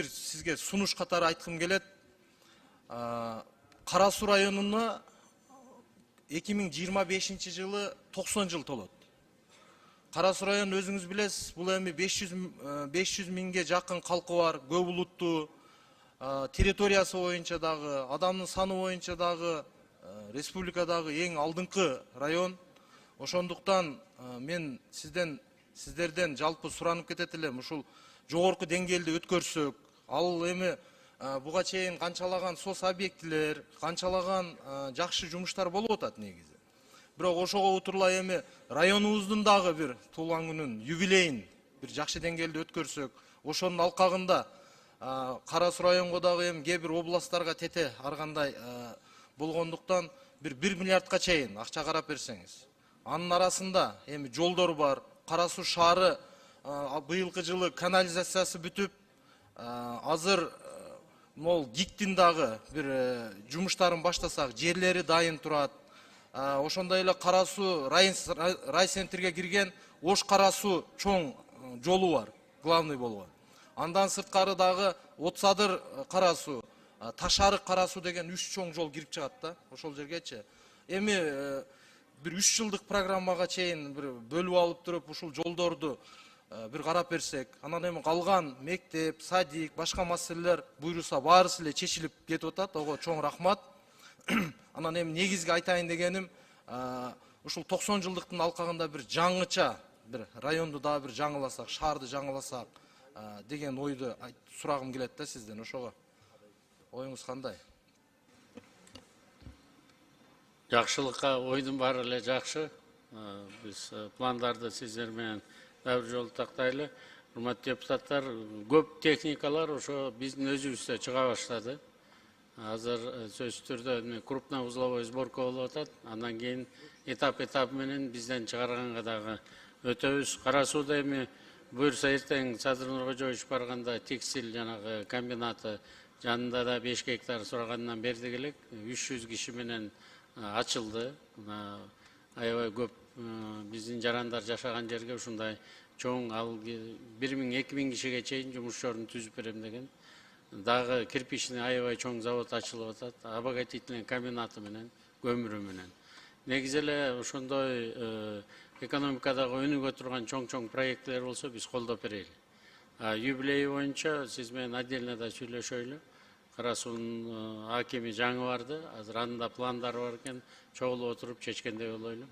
Sizge sunuş katары ayткым келет. Кара Суу районуна 2025 жылы 90 жыл толот. Кара Суу району өзүңүз билесиз, бул эми 500 миңге жакын калкы бар, көп улуттуу, территориясы боюнча дагы, адамдын саны боюнча дагы республикадагы эң алдыңкы район. Ошондуктан мен сиздерден жалпы суранып кетет элем, ушул жогорку деңгээлде өткөрсөк, ал эми буга чейин канчалаган сос объектилер, канчалаган жакшы жумуштар болуп атат негизи. Бирок ошого утурлай эми районубуздун дагы бир туулган күнүн, юбилейин бир жакшы деңгээлде өткөрсөк, ошонун алкагында Кара Суу районго дагы эми кээ бир областтарга тете аргандай болгондуктан бир 1 миллиардка чейин акча карап берсеңиз. Анын арасында эми жолдор бар, Кара Суу шаары быйылкы жылы канализациясы бүтүп, азыр мол ГИКтин дагы бир жумуштарын баштасак, жерлери дайын турат. Ошондой эле Кара Суу райцентрге кирген Ош Кара Суу чоң жолу бар, главный болгон. Андан сырткары дагы Отсадыр Кара Суу, Ташарык Кара Суу деген 3 чоң жол кирип чыгат да, ошол жергечи. Эми бир 3 жылдык программага чейин бир бөлүп алып туруп, ушул жолдорду бир карап берсек, анан эми калган мектеп, садик, башка маселелер буйруса баарысы эле чечилип кетип атат. Ого чоң рахмат. Анан эми негизги айтайын дегеним, ушул 90 жылдыктын алкагында бир жаңыча бир районду дагы бир жаңыласак, шаарды жаңыласак деген ойду сурагым келет да сизден. Ошого оюңуз кандай? Жакшылыкка ойдун баары эле жакшы. Биз пландарды сиздер менен дагы бир жолу тактайлы. Урматтуу депутаттар, көп техникалар ошо биздин өзүбүздө чыга баштады. Азыр сөзсүз түрдө крупно узловой сборка болуп атат. Андан кийин этап менен бизден чыгарганга дагы өтөбүз. Кара Сууда эми буюрса эртең Садыр Нуркожоевич барганда текстиль жанагы комбинаты жанында да 5 гектар сурагандан берди келек. 300 киши менен ачылды. Аябай көп биздин жарандар жашаган жерге ушундай чоң ал 1000-2000 кишиге чейин жумуш ордун түзүп берем деген. Дагы кирпичный аябай чоң завод ачылып атат, обогатительный комбинаты менен, көмүрү менен. Негизи эле ошондой экономикадагы өнүгө турган чоң проекттер болсо биз колдоп берели. Юбилей боюнча сиз менен отдельно да сүйлөшөйлү. Кара Суунун акими жаңы барды, азыр анын да пландары бар экен, чогулуп отуруп чечкендей болойлу.